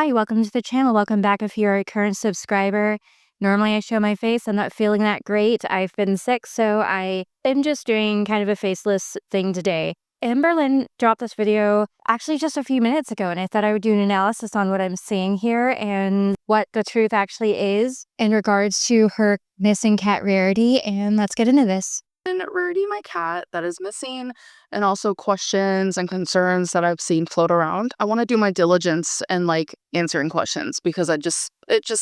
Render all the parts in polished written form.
Hi, welcome to the channel. Welcome back if you're a current subscriber. Normally I show my face. I'm not feeling that great. I've been sick, so I am just doing kind of a faceless thing today. Amberlynn dropped this video actually just a few minutes ago, and I thought I would do an analysis on what I'm seeing here and what the truth actually is in regards to her missing cat Rarity, and let's get into this. And Rarity, my cat that is missing, and also questions and concerns that I've seen float around. I want to do my diligence and answering questions because it just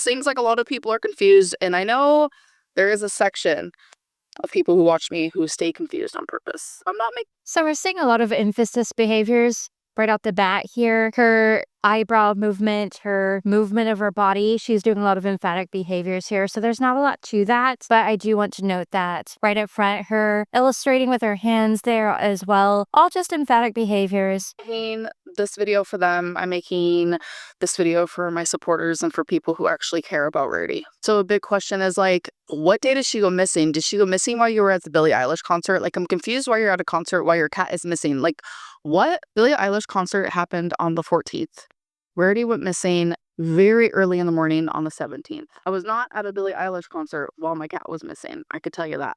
seems like a lot of people are confused, and I know there is a section of people who watch me who stay confused on purpose. I'm not making. So we're seeing a lot of emphasis behaviors right out the bat here. Her eyebrow movement, her movement of her body, she's doing a lot of emphatic behaviors here. So there's not a lot to that, but I do want to note that right up front, her illustrating with her hands there as well, all just emphatic behaviors. I'm making this video for them. I'm making this video for my supporters and for people who actually care about Rarity. So a big question is what day did she go missing? Did she go missing while you were at the Billie Eilish concert? I'm confused why you're at a concert while your cat is missing. What? Billie Eilish concert happened on the 14th. Rarity went missing very early in the morning on the 17th. I was not at a Billie Eilish concert while my cat was missing. I could tell you that.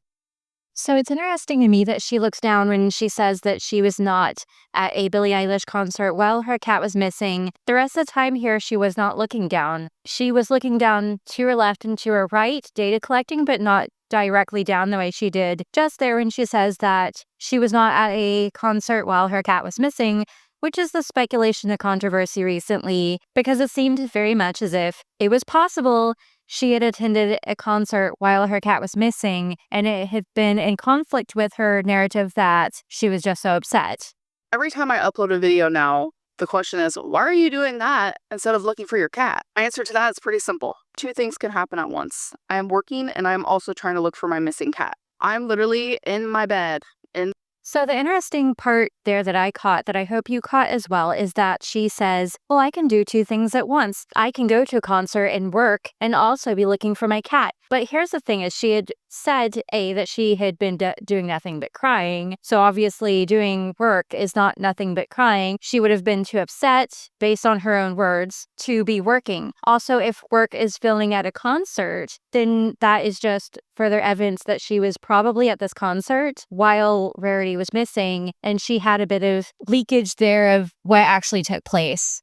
So it's interesting to me that she looks down when she says that she was not at a Billie Eilish concert while her cat was missing. The rest of the time here, she was not looking down. She was looking down to her left and to her right, data collecting, but not directly down the way she did just there when she says that she was not at a concert while her cat was missing, which is the speculation of controversy recently, because it seemed very much as if it was possible she had attended a concert while her cat was missing, and it had been in conflict with her narrative that she was just so upset. Every time I upload a video now, the question is, why are you doing that instead of looking for your cat? My answer to that is pretty simple. Two things can happen at once. I am working and I'm also trying to look for my missing cat. I'm literally in my bed. So the interesting part there that I caught, that I hope you caught as well, is that she says, well, I can do two things at once. I can go to a concert and work and also be looking for my cat. But here's the thing is she had said, that she had been doing nothing but crying. So obviously doing work is not nothing but crying. She would have been too upset, based on her own words, to be working. Also, if work is filling at a concert, then that is just further evidence that she was probably at this concert while Rarity was missing, and she had a bit of leakage there of what actually took place.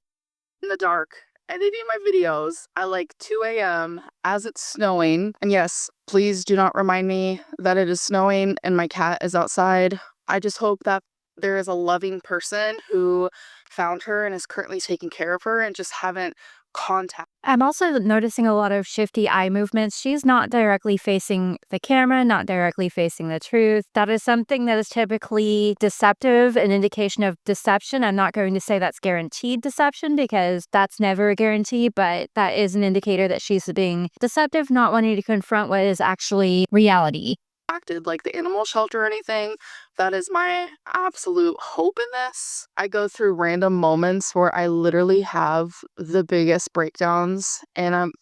In the dark, editing my videos at 2 a.m. as it's snowing. And yes, please do not remind me that it is snowing and my cat is outside. I just hope that there is a loving person who found her and is currently taking care of her and just haven't contact. I'm also noticing a lot of shifty eye movements. She's not directly facing the camera, not directly facing the truth. That is something that is typically deceptive, an indication of deception. I'm not going to say that's guaranteed deception because that's never a guarantee, but that is an indicator that she's being deceptive, not wanting to confront what is actually reality. Acted like the animal shelter or anything. That is my absolute hope in this. I go through random moments where I literally have the biggest breakdowns, and I'm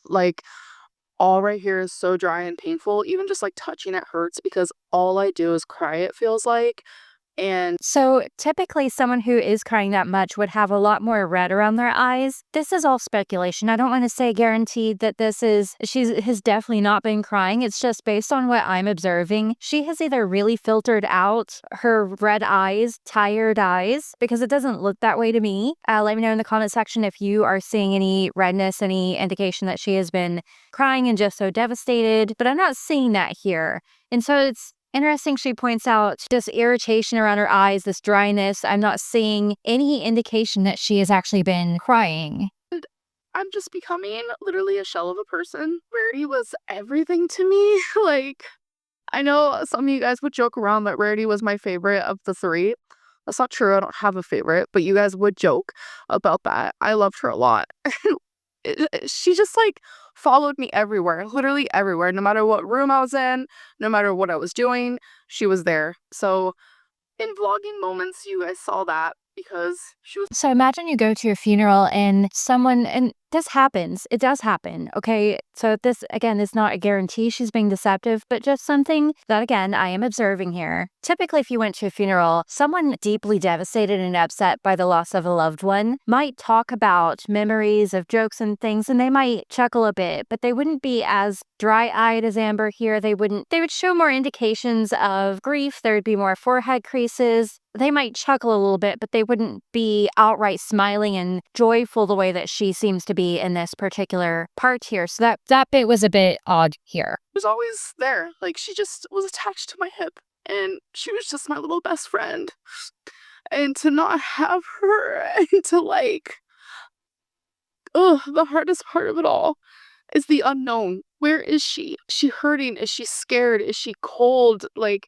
all right here is so dry and painful. Even just touching it hurts because all I do is cry, it feels like. And so typically someone who is crying that much would have a lot more red around their eyes. This is all speculation. I don't want to say guaranteed that she has definitely not been crying. It's just based on what I'm observing. She has either really filtered out her red eyes, tired eyes, because it doesn't look that way to me. Let me know in the comment section if you are seeing any redness, any indication that she has been crying and just so devastated, but I'm not seeing that here. And so it's interesting, she points out this irritation around her eyes, this dryness. I'm not seeing any indication that she has actually been crying. I'm just becoming literally a shell of a person. Rarity was everything to me. I know some of you guys would joke around that Rarity was my favorite of the three. That's not true. I don't have a favorite, but you guys would joke about that. I loved her a lot. She just followed me everywhere, literally everywhere. No matter what room I was in, no matter what I was doing, she was there. So in vlogging moments, you guys saw that because she was. So imagine you go to a funeral and someone, and this happens. It does happen, okay? So this, again, is not a guarantee she's being deceptive, but just something that, again, I am observing here. Typically, if you went to a funeral, someone deeply devastated and upset by the loss of a loved one might talk about memories of jokes and things, and they might chuckle a bit, but they wouldn't be as dry-eyed as Amber here. They would show more indications of grief. There would be more forehead creases. They might chuckle a little bit, but they wouldn't be outright smiling and joyful the way that she seems to be in this particular part here. So that bit was a bit odd here. Was always there. Like, she just was attached to my hip, and she was just my little best friend. And to not have her, and to like, the hardest part of it all is the unknown. Where is she? Is she hurting? Is she scared? Is she cold? Like,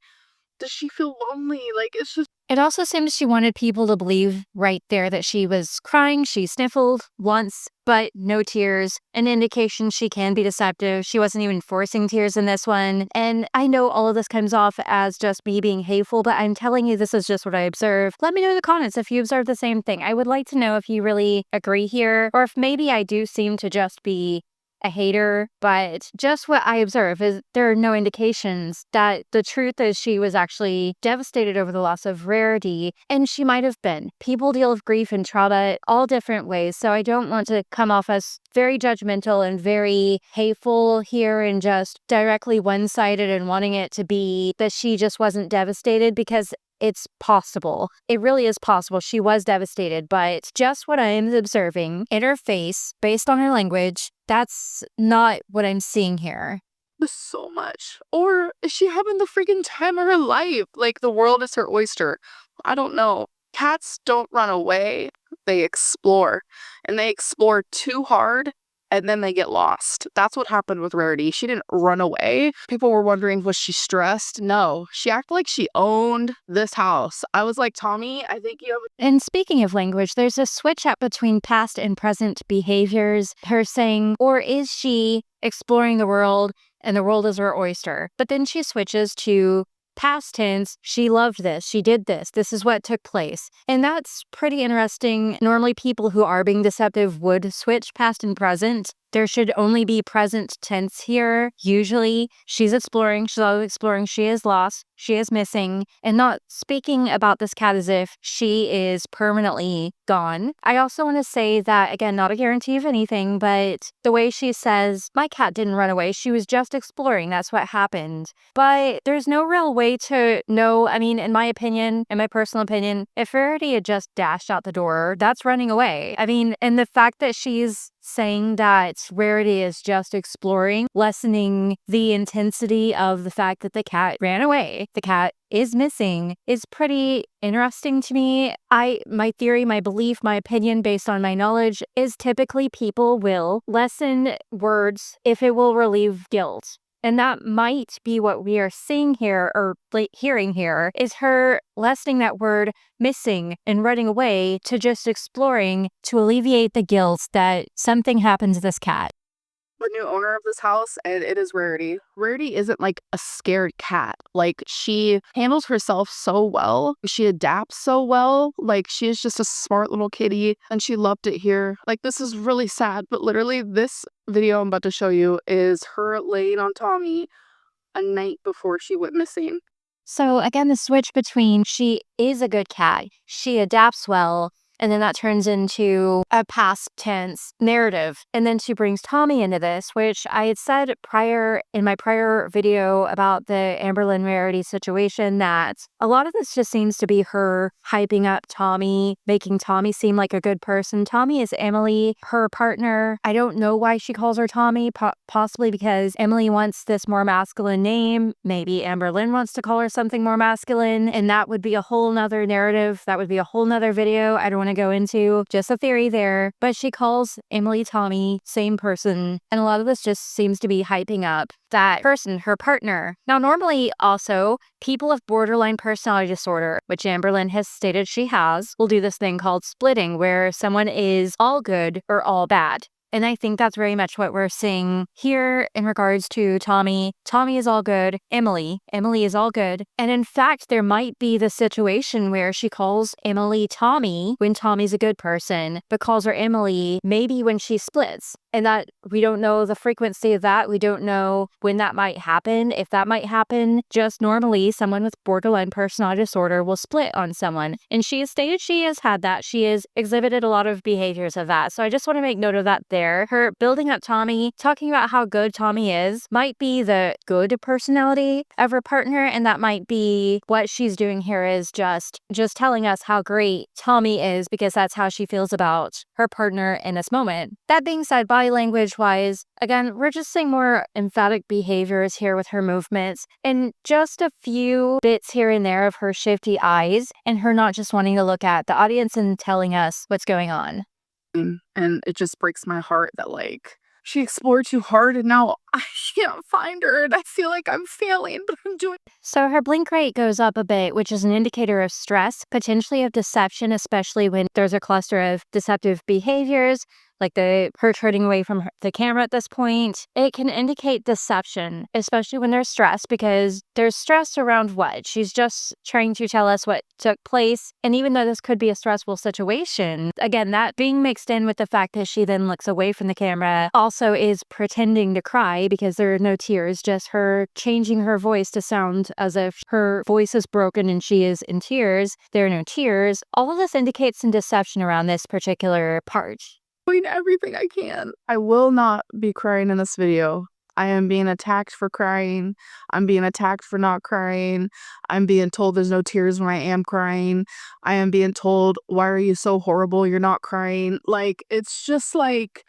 does she feel lonely? Like, it's just. It also seems she wanted people to believe right there that she was crying. She sniffled once, but no tears. An indication she can be deceptive. She wasn't even forcing tears in this one. And I know all of this comes off as just me being hateful, but I'm telling you this is just what I observe. Let me know in the comments if you observe the same thing. I would like to know if you really agree here, or if maybe I do seem to just be a hater, but just what I observe is there are no indications that the truth is she was actually devastated over the loss of Rarity, and she might have been. People deal with grief and trauma all different ways, so I don't want to come off as very judgmental and very hateful here and just directly one-sided and wanting it to be that she just wasn't devastated, because it's possible. It really is possible. She was devastated, but just what I am observing in her face, based on her language, that's not what I'm seeing here. So much. Or is she having the freaking time of her life? Like, the world is her oyster. I don't know. Cats don't run away. They explore. And they explore too hard, and then they get lost. That's what happened with Rarity. She didn't run away. People were wondering, was she stressed? No. She acted like she owned this house. I was like, Tommy, I think you have. And speaking of language, there's a switch up between past and present behaviors. Her saying, or is she exploring the world and the world is her oyster? But then she switches to past tense, she loved this, she did this, this is what took place. And that's pretty interesting. Normally people who are being deceptive would switch past and present. There should only be present tense here. Usually she's exploring, she's always exploring, she is lost, she is missing, and not speaking about this cat as if she is permanently gone. I also want to say that, again, not a guarantee of anything, but the way she says, my cat didn't run away, she was just exploring, that's what happened. But there's no real way to know. I mean, in my opinion, in my personal opinion, if Rarity had just dashed out the door, that's running away. I mean, and the fact that she's saying that Rarity is just exploring, lessening the intensity of the fact that the cat ran away, the cat is missing, is pretty interesting to me. My theory, my belief, my opinion based on my knowledge is typically people will lessen words if it will relieve guilt. And that might be what we are seeing here, or hearing here, is her lessening that word missing and running away to just exploring to alleviate the guilt that something happened to this cat. The new owner of this house, and it is Rarity. Rarity isn't like a scared cat. Like, she handles herself so well. She adapts so well. Like, she is just a smart little kitty, and she loved it here. Like, this is really sad, but literally this video I'm about to show you is her laying on Tommy a night before she went missing. So again, the switch between she is a good cat, she adapts well, and then that turns into a past tense narrative. And then she brings Tommy into this, which I had said in my prior video about the Amberlynn Rarity situation, that a lot of this just seems to be her hyping up Tommy, making Tommy seem like a good person. Tommy is Emily, her partner. I don't know why she calls her Tommy, possibly because Emily wants this more masculine name. Maybe Amberlynn wants to call her something more masculine, and that would be a whole nother narrative. That would be a whole nother video I don't want to go into. Just a theory there. But she calls Emily Tommy, same person, and a lot of this just seems to be hyping up that person, her partner. Now, normally also, people with borderline personality disorder, which Amberlynn has stated she has, will do this thing called splitting, where someone is all good or all bad. And I think that's very much what we're seeing here in regards to Tommy. Tommy is all good. Emily is all good. And in fact, there might be the situation where she calls Emily Tommy when Tommy's a good person, but calls her Emily maybe when she splits. And that we don't know the frequency of that. We don't know when that might happen. If that might happen, just normally someone with borderline personality disorder will split on someone. And she has stated she has had that. She has exhibited a lot of behaviors of that. So I just want to make note of that there. Her building up Tommy, talking about how good Tommy is, might be the good personality of her partner. And that might be what she's doing here is just telling us how great Tommy is because that's how she feels about her partner in this moment. That being said, body language wise, again, we're just seeing more emphatic behaviors here with her movements and just a few bits here and there of her shifty eyes and her not just wanting to look at the audience and telling us what's going on. And it just breaks my heart that like she explored too hard and now I can't find her and I feel like I'm failing, but I'm doing. So her blink rate goes up a bit, which is an indicator of stress, potentially of deception, especially when there's a cluster of deceptive behaviors, like her turning away from the camera at this point. It can indicate deception, especially when there's stress, because there's stress around what? She's just trying to tell us what took place. And even though this could be a stressful situation, again, that being mixed in with the fact that she then looks away from the camera also is pretending to cry because there are no tears, just her changing her voice to sound as if her voice is broken and she is in tears. There are no tears. All of this indicates some deception around this particular part. Doing everything I can. I will not be crying in this video. I am being attacked for crying. I'm being attacked for not crying. I'm being told there's no tears when I am crying. I am being told, why are you so horrible? You're not crying. Like, it's just like,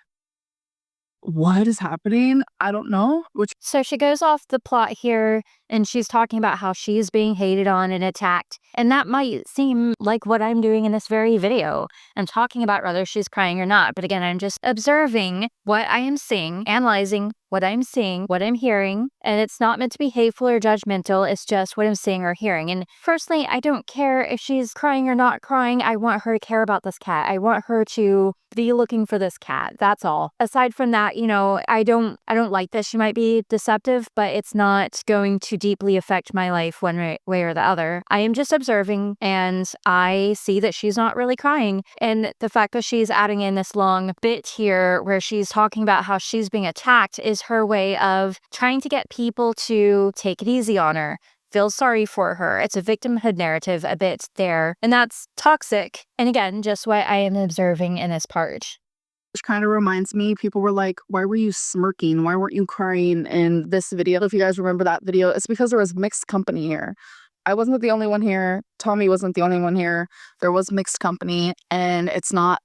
what is happening? I don't know. So she goes off the plot here and she's talking about how she's being hated on and attacked. And that might seem like what I'm doing in this very video. I'm talking about whether she's crying or not. But again, I'm just observing what I am seeing, analyzing what I'm seeing, what I'm hearing. And it's not meant to be hateful or judgmental. It's just what I'm seeing or hearing. And personally, I don't care if she's crying or not crying. I want her to care about this cat. I want her to be looking for this cat. That's all. Aside from that, I don't like that she might be deceptive, but it's not going to deeply affect my life one way or the other. I am just observing and I see that she's not really crying. And the fact that she's adding in this long bit here where she's talking about how she's being attacked is her way of trying to get people to take it easy on her, feel sorry for her. It's a victimhood narrative a bit there, and that's toxic. And again, just what I am observing in this part. Which kind of reminds me, people were like, why were you smirking? Why weren't you crying in this video? If you guys remember that video, it's because there was mixed company here. I wasn't the only one here. Tommy wasn't the only one here. There was mixed company, and it's not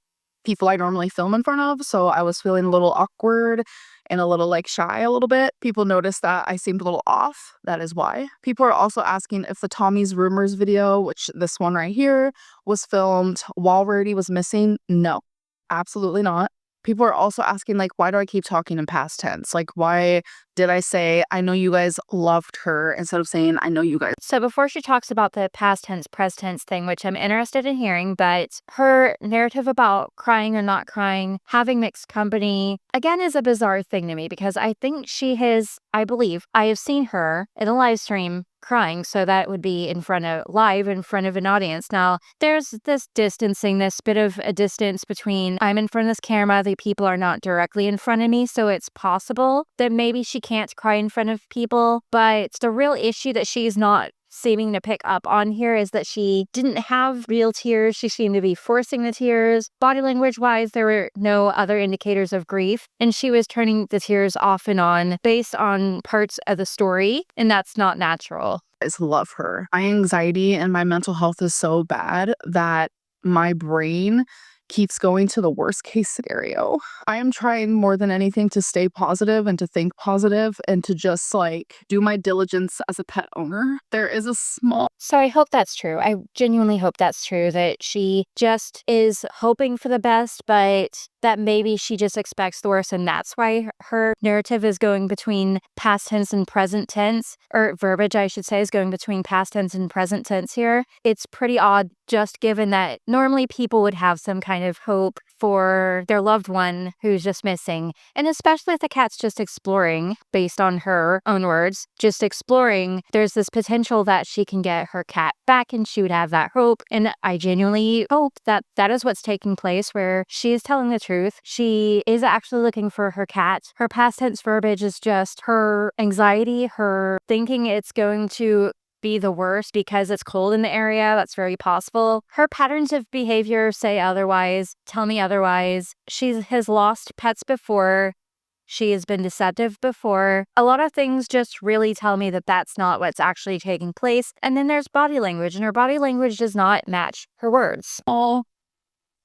people I normally film in front of, so I was feeling a little awkward and a little like shy a little bit. People noticed that I seemed a little off. That is why. People are also asking if the Tommy's Rumors video, which this one right here, was filmed while Rarity was missing. No, absolutely not. People are also asking, like, why do I keep talking in past tense? Like, why did I say, I know you guys loved her instead of saying, I know you guys. So before she talks about the past tense, present tense thing, which I'm interested in hearing, but her narrative about crying or not crying, having mixed company, again, is a bizarre thing to me because I think I believe I have seen her in a live stream crying, so that would be in front of an audience. Now there's this distancing, this bit of a distance between I'm in front of this camera, the people are not directly in front of me, so it's possible that maybe she can't cry in front of people. But the real issue that she's not seeming to pick up on here is that she didn't have real tears. She seemed to be forcing the tears. Body language wise, there were no other indicators of grief, and she was turning the tears off and on based on parts of the story, and that's not natural. I just love her. My anxiety and my mental health is so bad that my brain keeps going to the worst case scenario. I am trying more than anything to stay positive and to think positive and to just like do my diligence as a pet owner. There is a small. So I hope that's true. I genuinely hope that's true, that she just is hoping for the best, but that maybe she just expects the worst and that's why her narrative is going between past tense and present tense, or verbiage, I should say, is going between past tense and present tense here. It's pretty odd, just given that normally people would have some kind of hope for their loved one who's just missing. And especially if the cat's just exploring, based on her own words, just exploring, there's this potential that she can get her cat back and she would have that hope. And I genuinely hope that that is what's taking place, where she is telling the truth. She is actually looking for her cat. Her past tense verbiage is just her anxiety, her thinking it's going to be the worst because it's cold in the area. That's very possible. Her patterns of behavior say otherwise, tell me otherwise. She has lost pets before. She has been deceptive before. A lot of things just really tell me that that's not what's actually taking place. And then there's body language, and her body language does not match her words. All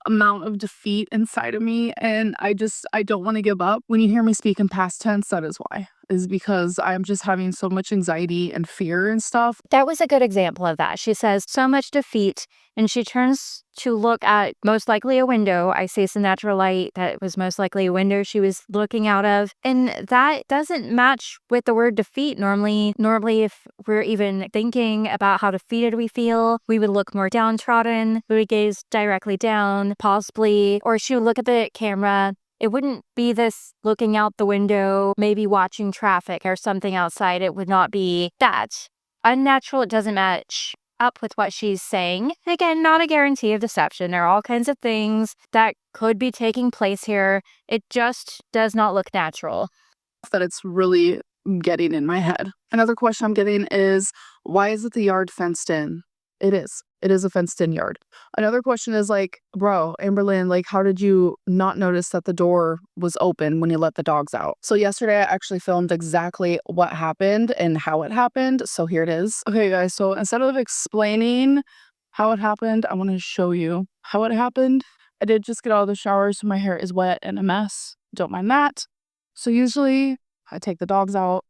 amount of defeat inside of me, and I don't want to give up. When you hear me speak in past tense, that is why. Is because I'm just having so much anxiety and fear and stuff. That was a good example of that. She says so much defeat, and she turns to look at most likely a window. I see some natural light. That was most likely a window she was looking out of. And that doesn't match with the word defeat. Normally, if we're even thinking about how defeated we feel, we would look more downtrodden. We would gaze directly down, possibly, or she would look at the camera. It wouldn't be this looking out the window, maybe watching traffic or something outside. It would not be that. Unnatural, it doesn't match up with what she's saying. Again, not a guarantee of deception. There are all kinds of things that could be taking place here. It just does not look natural. That it's really getting in my head. Another question I'm getting is, why is it the yard fenced in? It is. It is a fenced in yard. Another question is like, bro, Amberlynn, like, how did you not notice that the door was open when you let the dogs out? So yesterday I actually filmed exactly what happened and how it happened. So here it is. Okay, guys. So instead of explaining how it happened, I want to show you how it happened. I did just get out of the shower, so my hair is wet and a mess. Don't mind that. So usually I take the dogs out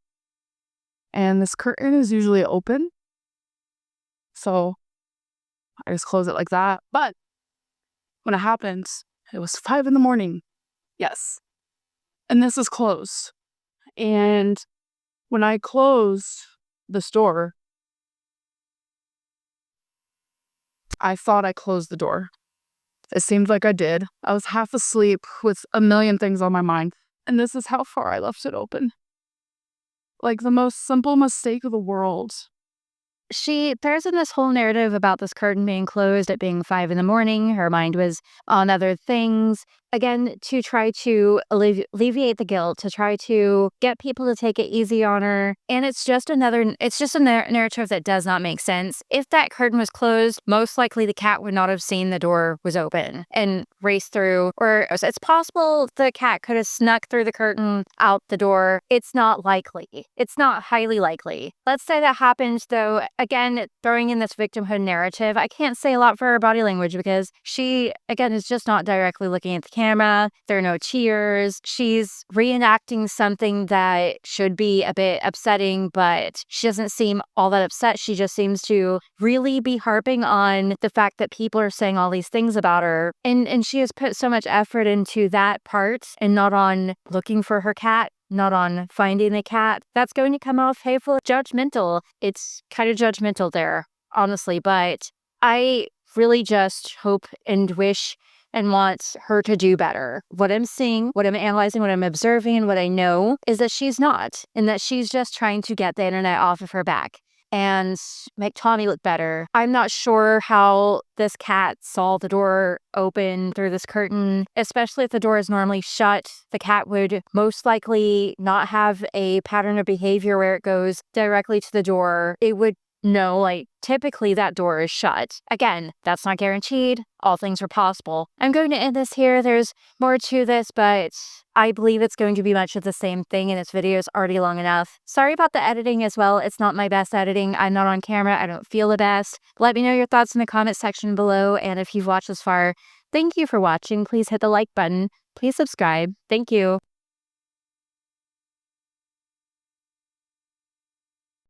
and this curtain is usually open. So I just close it like that. But when it happened, it was 5 a.m. Yes. And this is closed. And when I closed this door, I thought I closed the door. It seemed like I did. I was half asleep with a million things on my mind. And this is how far I left it open. Like the most simple mistake of the world. She throws in this whole narrative about this curtain being closed at being 5 a.m. Her mind was on other things. Again, to try to alleviate the guilt, to try to get people to take it easy on her. And it's just a narrative that does not make sense. If that curtain was closed, most likely the cat would not have seen the door was open and raced through. Or it's possible the cat could have snuck through the curtain out the door. It's not likely. It's not highly likely. Let's say that happened, though. Again, throwing in this victimhood narrative, I can't say a lot for her body language because she, again, is just not directly looking at the camera. There are no tears. She's reenacting something that should be a bit upsetting, but she doesn't seem all that upset. She just seems to really be harping on the fact that people are saying all these things about her. And she has put so much effort into that part and not on looking for her cat, not on finding the cat. That's going to come off hateful, judgmental. It's kind of judgmental there, honestly, but I really just hope and wish and want her to do better. What I'm seeing, what I'm analyzing, what I'm observing, and what I know is that she's not, and that she's just trying to get the internet off of her back and make Tommy look better. I'm not sure how this cat saw the door open through this curtain, especially if the door is normally shut. The cat would most likely not have a pattern of behavior where it goes directly to the door. It would know, like, typically that door is shut. Again, that's not guaranteed. All things are possible. I'm going to end this here. There's more to this, but I believe it's going to be much of the same thing, and this video is already long enough. Sorry about the editing as well. It's not my best editing. I'm not on camera. I don't feel the best. Let me know your thoughts in the comment section below, and if you've watched this far, thank you for watching. Please hit the like button. Please subscribe. Thank you.